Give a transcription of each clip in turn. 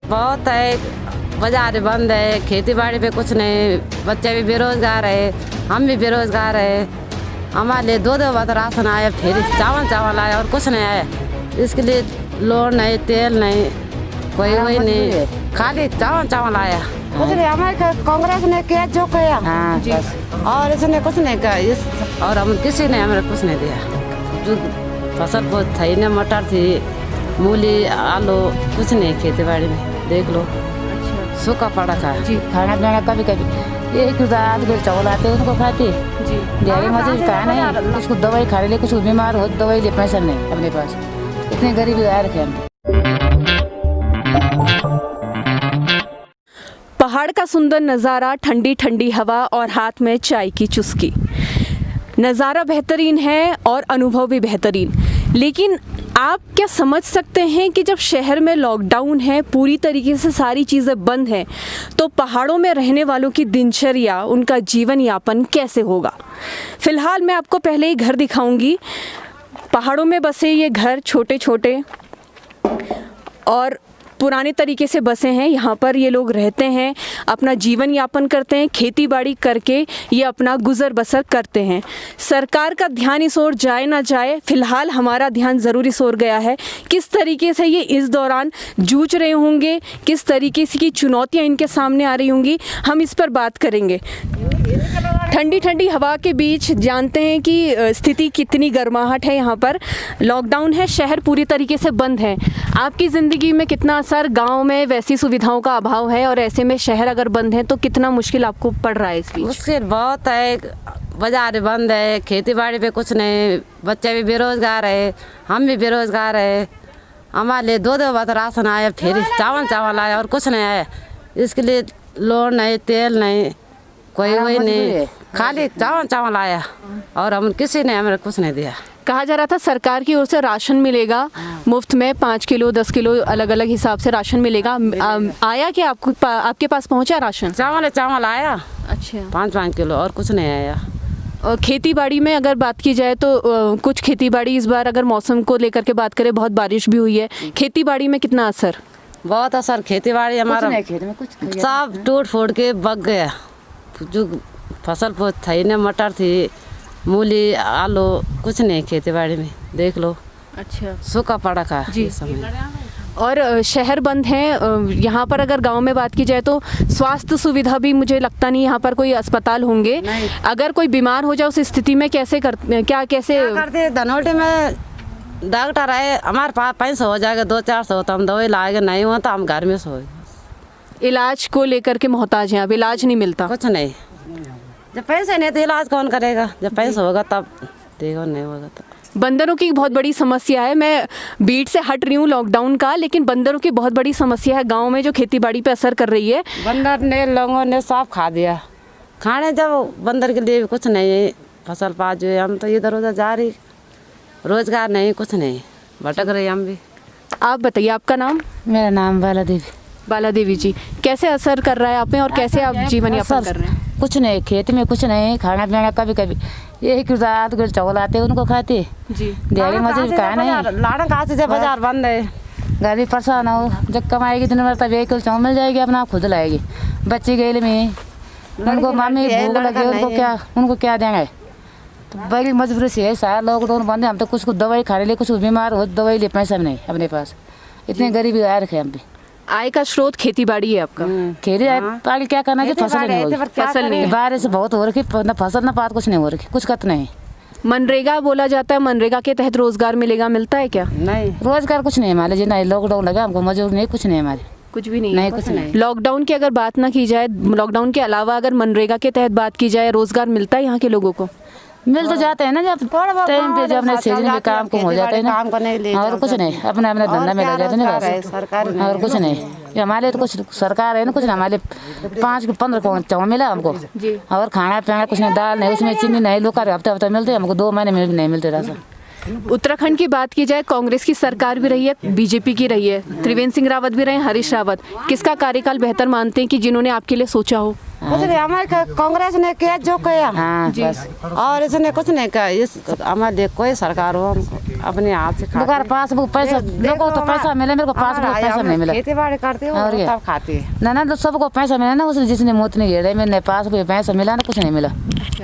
बहुत है, बाजार बंद है, खेती बाड़ी पे कुछ नहीं, बच्चे भी बेरोजगार है, हम भी बेरोजगार है। हमारे लिए दो बार राशन आया, फिर चावल आया और कुछ नहीं आया। इसके लिए लोन नहीं, तेल नहीं, कोई वही नहीं, खाली चावल आया। कुछ नहीं, हमारे कांग्रेस ने किया जो किया और इसने कुछ नहीं किया, और हम किसी ने हमें कुछ नहीं दिया। जो फसल बहुत थी ना, मटर थी, मूली, आलू, कुछ नहीं खेती बाड़ी में, देख लो। अच्छा। सूखा पड़ा था जी। खाना पीना कभी कभी एक आध किलो चावल आते उनको खाते जी। दिहाड़ी मजदूरी कहा नहीं, उसको दवाई खाने लिए, कुछ बीमार हो दवाई लिए पैसा नहीं अपने पास, इतने गरीबी आए रखे हम। पहाड़ का सुंदर नज़ारा, ठंडी ठंडी हवा और हाथ में चाय की चुस्की। नज़ारा बेहतरीन है और अनुभव भी बेहतरीन, लेकिन आप क्या समझ सकते हैं कि जब शहर में लॉकडाउन है, पूरी तरीके से सारी चीज़ें बंद हैं, तो पहाड़ों में रहने वालों की दिनचर्या, उनका जीवन यापन कैसे होगा। फ़िलहाल मैं आपको पहले ही घर दिखाऊंगी। पहाड़ों में बसे ये घर छोटे छोटे और पुराने तरीके से बसे हैं। यहाँ पर ये लोग रहते हैं, अपना जीवन यापन करते हैं, खेती बाड़ी करके ये अपना गुजर बसर करते हैं। सरकार का ध्यान इस ओर जाए ना जाए, फ़िलहाल हमारा ध्यान ज़रूर इस ओर गया है। किस तरीके से ये इस दौरान जूझ रहे होंगे, किस तरीके से की चुनौतियाँ इनके सामने आ रही होंगी, हम इस पर बात करेंगे। ठंडी ठंडी हवा के बीच जानते हैं कि स्थिति कितनी गर्माहट है यहाँ पर। लॉकडाउन है, शहर पूरी तरीके से बंद है। आपकी ज़िंदगी में कितना असर, गांव में वैसी सुविधाओं का अभाव है और ऐसे में शहर अगर बंद है तो कितना मुश्किल आपको पड़ रहा है इस बीच? मुश्किल बहुत है, बाजार बंद है, खेती बाड़ी पे कुछ नहीं, बच्चे भी बेरोजगार है, हम भी बेरोजगार है। हमारे लिए दो बार राशन आया, फिर चावल आया और कुछ नहीं आया। इसके लिए लोन नहीं, तेल नहीं, कोई वही नहीं, खाली चावल आया और हम किसी ने हमें कुछ नहीं दिया। कहा जा रहा था सरकार की ओर से राशन मिलेगा मुफ्त में, 5 किलो 10 किलो अलग अलग हिसाब से राशन मिलेगा। आया क्या आपके पास पहुंचा राशन? चावल आया, अच्छा, 5 किलो और कुछ नहीं आया। और खेती बाड़ी में अगर बात की जाए तो कुछ खेती बाड़ी इस बार अगर मौसम को लेकर के बात करें, बहुत बारिश भी हुई है, खेती बाड़ी में कितना असर? बहुत असर, खेती बाड़ी हमारा खेत में कुछ सब टूट फूट के बग गया। जो फसल बहुत थी ना, मटर थी, मूली, आलू, कुछ नहीं खेती बाड़ी में, देख लो। अच्छा, सूखा पड़ा था जी। समय। और शहर बंद है। यहाँ पर अगर गांव में बात की जाए तो स्वास्थ्य सुविधा भी मुझे लगता नहीं यहाँ पर कोई अस्पताल होंगे। अगर कोई बीमार हो जाए उस स्थिति में कैसे करते? धनोल्टी में डॉक्टर आए, हमारे पास पैसा हो जाएगा 200-400 तो हम दवाई लाएंगे, नहीं हुआ तो हम घर में सोए। इलाज को लेकर के मोहताज हैं, अब इलाज नहीं मिलता। कुछ नहीं, जब पैसे नहीं तो इलाज कौन करेगा, जब पैसा होगा तब देखो, नहीं होगा तो। बंदरों की बहुत बड़ी समस्या है। मैं बीट से हट रही हूँ लॉकडाउन का, लेकिन बंदरों की बहुत बड़ी समस्या है गांव में जो खेती बाड़ी पे असर कर रही है। बंदर ने, लोगों ने सब खा दिया खाने, जब बंदर के लिए कुछ नहीं है, फसल पास जो है, हम तो इधर उधर जा रही, रोजगार नहीं, कुछ नहीं, भटक रही हम भी। आप बताइए, आपका नाम? मेरा नाम बाला देवी। बाला देवी जी, कैसे असर कर रहा है आप में और कैसे आप जीवन यापन कर रहे हैं? कुछ नहीं, खेती में कुछ नहीं, खाना पीना कभी कभी एक आध किलो चावल आते उनको खाते जी। दिहाड़ी मजदूरी कहा नहीं, लाड़ा कहाँ से बाजार बंद है, घर भी परेशान हो, जब कमाएगी दिन भर तब 1 किलो चावल मिल जाएगी, अपना खुद लाएगी। बच्ची गई में उनको मामी भूख लगी, उनको क्या देंगे, तो बड़ी मजबूरी से है। सारा लॉकडाउन बंद है, हम तो कुछ दवाई खाने लिए, कुछ बीमार हो दवाई लिए पैसा भी नहीं अपने पास, इतने गरीबी आए रखे हम भी। आय का स्रोत खेती बाड़ी है आपका? खेती बाड़ी क्या करना है, फसल नहीं होगी, फसल नहीं, बारिश बहुत हो रखी, न फसल न पात, कुछ नहीं हो रखी, कुछ कत नहीं। मनरेगा बोला जाता है, मनरेगा के तहत रोजगार मिलेगा, मिलता है क्या? नहीं, रोजगार कुछ नहीं हमारे, जितना लॉकडाउन लगा हमको मजदूर नहीं, कुछ नहीं हमारे, कुछ भी नहीं, नहीं कुछ नहीं। लॉकडाउन की अगर बात ना की जाए, लॉकडाउन के अलावा अगर मनरेगा के तहत बात की जाए, रोजगार मिलता है यहाँ के लोगों को? मिल तो जाते हैं ना, जब टाइम पे, जब अपने सीजन में काम कम हो जाते हैं ना, और कुछ नहीं, अपना अपना धंधा में लग जाते हैं ना, और कुछ नहीं। हमारे तो कुछ सरकार है ना, कुछ हमारे 5-15 चावल मिला हमको, और खाना पीना कुछ नहीं, दाल नहीं, उसमें चीनी नहीं, लोग हफ्ता मिलते, हमको 2 महीने में नहीं मिलते राशन। उत्तराखंड की बात की जाए, कांग्रेस की सरकार भी रही है, बीजेपी की रही है, त्रिवेंद्र सिंह रावत भी रहे, हरीश रावत, किसका कार्यकाल बेहतर मानते हैं कि जिन्होंने आपके लिए सोचा हो? कुछ नहीं, हमारे कांग्रेस ने किया जो किया। हाँ जी। बस और इसने कुछ नहीं किया। इस हमारे लिए कोई सरकार हो, हमको अपने हाथ से खाते बेकार पासबुक पैसा, लोगों को तो पैसा मिले, मेरे को पासबुक पैसा नहीं मिला। खेती बाड़ी करते हो और क्या? तब खाते हैं। ना तो सबको पैसा मिला ना, उसने जिसने मुँह नहीं गिरे, मैंने पासबुक पैसा मिला ना, कुछ नहीं मिला,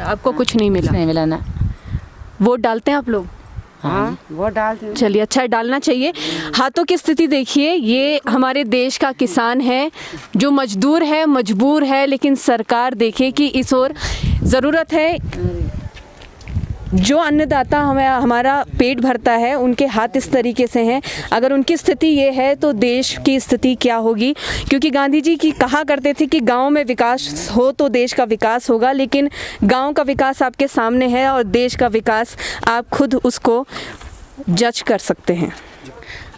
आपको कुछ नहीं मिला? नहीं मिला ना। वोट डालते हैं आप लोग? हाँ, वो डालते हैं। चलिए, अच्छा है, डालना चाहिए। हाथों की स्थिति देखिए, ये हमारे देश का किसान है जो मजदूर है, मजबूर है, लेकिन सरकार देखिए कि इस ओर ज़रूरत है। जो अन्नदाता हमें हमारा पेट भरता है, उनके हाथ इस तरीके से हैं। अगर उनकी स्थिति ये है तो देश की स्थिति क्या होगी? क्योंकि गांधी जी की कहा करते थे कि गांव में विकास हो तो देश का विकास होगा, लेकिन गांव का विकास आपके सामने है और देश का विकास आप खुद उसको जज कर सकते हैं।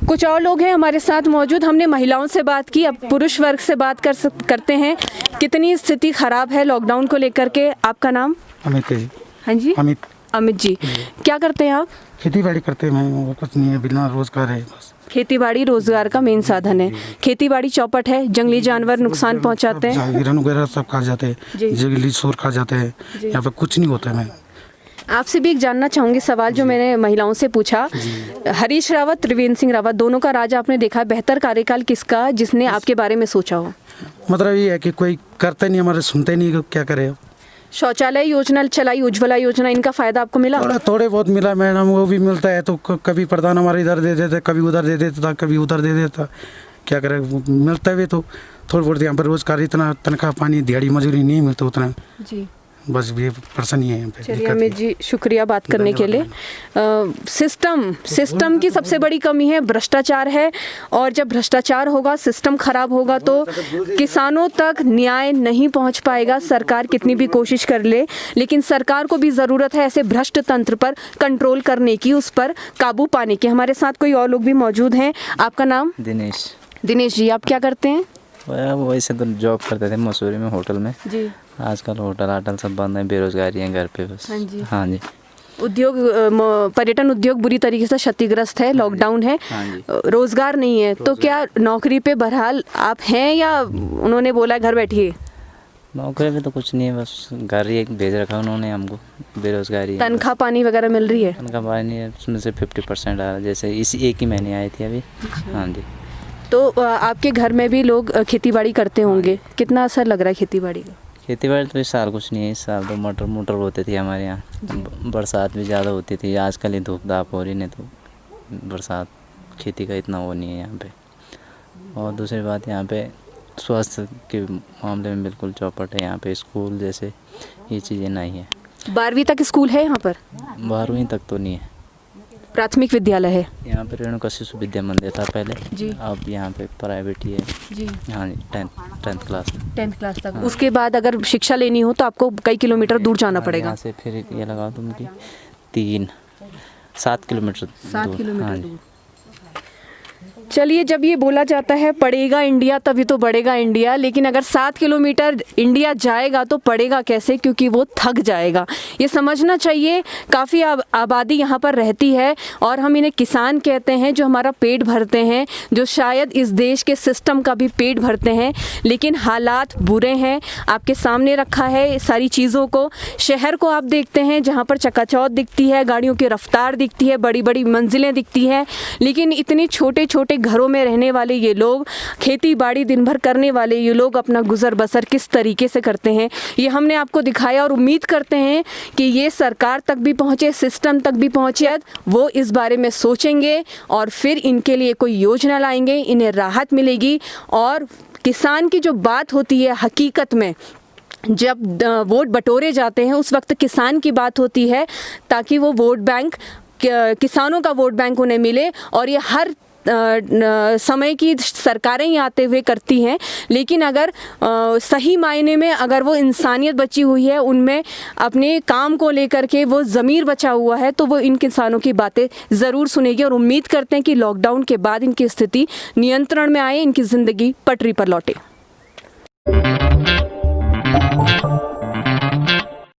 कुछ और लोग हैं हमारे साथ मौजूद। हमने महिलाओं से बात की, अब पुरुष वर्ग से बात करते हैं। कितनी स्थिति ख़राब है लॉकडाउन को लेकर के? आपका नाम? अमित है। हाँ जी, अमित जी, क्या करते हैं आप? खेती बाड़ी करते हैं, मैं और कुछ नहीं है, बिना रोजगार है बस। खेती बाड़ी रोजगार का मेन साधन है। खेती बाड़ी चौपट है, जंगली जानवर नुकसान पहुंचाते हैं, हिरन वगैरह सब खा जाते जी। हैं, जंगली शोर खा जाते हैं, यहाँ पे कुछ नहीं होता है। मैं आपसे भी एक जानना चाहूँगी सवाल जो मैंने महिलाओं से पूछा। हरीश रावत, त्रिवेंद्र सिंह रावत, दोनों का राज आपने देखा, बेहतर कार्यकाल किसका जिसने आपके बारे में सोचा हो? मतलब ये है कि कोई करता नहीं, हमारे सुनते नहीं, क्या करे। शौचालय योजना चलाई, उज्ज्वला योजना, इनका फायदा आपको मिला? थोड़े बहुत मिला मैडम, वो भी मिलता है तो कभी प्रधान हमारे इधर दे देते, कभी उधर दे देता था, कभी उधर दे देता, क्या करे, मिलता है तो थोड़ा बहुत। यहाँ पर रोजगार इतना तनख्वाह पानी दिहाड़ी मजदूरी नहीं मिलता उतना जी, बस ये परेशानी है यहाँ पे। चलिए अमित जी, शुक्रिया बात करने के लिए। सिस्टम की सबसे बड़ी कमी है भ्रष्टाचार है, और जब भ्रष्टाचार होगा, सिस्टम खराब होगा तो किसानों तक न्याय नहीं पहुंच पाएगा, सरकार कितनी भी कोशिश कर ले। लेकिन सरकार को भी ज़रूरत है ऐसे भ्रष्ट तंत्र पर कंट्रोल करने की, उस पर काबू पाने की। हमारे साथ कोई और लोग भी मौजूद हैं। आपका नाम? दिनेश। दिनेश जी, आप क्या करते हैं? वैसे तो जॉब करते थे मसूरी में, होटल में। जी। आजकल होटल सब बंद है, बेरोजगारी है घर पे बस। हाँ जी। हाँ जी। उद्योग, पर्यटन उद्योग बुरी तरीके से क्षतिग्रस्त है, लॉकडाउन है, हाँ जी। रोजगार नहीं है, तो क्या नौकरी पे बहरहाल आप हैं या उन्होंने बोला घर बैठिए? नौकरी पे तो कुछ नहीं है, बस घर ही एक भेज रखा उन्होंने हमको, बेरोजगारी है। तनख्वाह पानी वगैरह मिल रही है? तनख्वाह पानी है, उसमें से 50% आ रहा है, जैसे इसी एक ही महीने आई थी अभी। हाँ जी। तो आपके घर में भी लोग खेती बाड़ी करते होंगे, कितना असर लग रहा है खेती बाड़ी का? खेती बाड़ी तो इस साल कुछ नहीं है, इस साल तो मटर मोटर होते थे हमारे यहाँ, बरसात भी ज़्यादा होती थी। आजकल ही धूप धाप हो रही, नहीं तो बरसात खेती का इतना वो नहीं है यहाँ पे। और दूसरी बात, यहाँ पे स्वास्थ्य के मामले में बिल्कुल चौपट है। यहाँ पे स्कूल जैसे ये चीज़ें नहीं है। 12वीं तक स्कूल है यहाँ पर? 12वीं तक तो नहीं है। प्राथमिक विद्यालय है यहाँ पे रेणुका शिशु विद्या मंदिर था पहले जी। अब यहाँ पे प्राइवेट ही है जी। हाँ जी, 10th क्लास। 10th क्लास तक। उसके बाद अगर शिक्षा लेनी हो तो आपको कई किलोमीटर दूर जाना पड़ेगा? यहाँ से फिर ये लगा तुम कि 7 किलोमीटर 7 दूर। किलोमीटर हाँ जी। दूर। चलिए, जब ये बोला जाता है पढ़ेगा इंडिया तभी तो बढ़ेगा इंडिया, लेकिन अगर 7 किलोमीटर इंडिया जाएगा तो पढ़ेगा कैसे, क्योंकि वो थक जाएगा। ये समझना चाहिए। काफ़ी आबादी यहाँ पर रहती है और हम इन्हें किसान कहते हैं, जो हमारा पेट भरते हैं, जो शायद इस देश के सिस्टम का भी पेट भरते हैं। लेकिन हालात बुरे हैं, आपके सामने रखा है सारी चीज़ों को। शहर को आप देखते हैं जहाँ पर चकाचौंध दिखती है, गाड़ियों की रफ्तार दिखती है, बड़ी बड़ी मंजिलें दिखती हैं, लेकिन इतने छोटे छोटे घरों में रहने वाले ये लोग, खेती बाड़ी दिन भर करने वाले ये लोग अपना गुजर बसर किस तरीके से करते हैं, ये हमने आपको दिखाया। और उम्मीद करते हैं कि ये सरकार तक भी पहुँचे, सिस्टम तक भी पहुँचे, वो इस बारे में सोचेंगे और फिर इनके लिए कोई योजना लाएंगे, इन्हें राहत मिलेगी। और किसान की जो बात होती है, हकीकत में जब वोट बटोरे जाते हैं उस वक्त किसान की बात होती है, ताकि वो वोट बैंक, किसानों का वोट बैंक उन्हें मिले। और ये हर समय की सरकारें ही आते हुए करती हैं, लेकिन अगर सही मायने में अगर वो इंसानियत बची हुई है, उनमें अपने काम को लेकर के वो ज़मीर बचा हुआ है, तो वो इन किसानों की बातें ज़रूर सुनेगी। और उम्मीद करते हैं कि लॉकडाउन के बाद इनकी स्थिति नियंत्रण में आए, इनकी ज़िंदगी पटरी पर लौटे।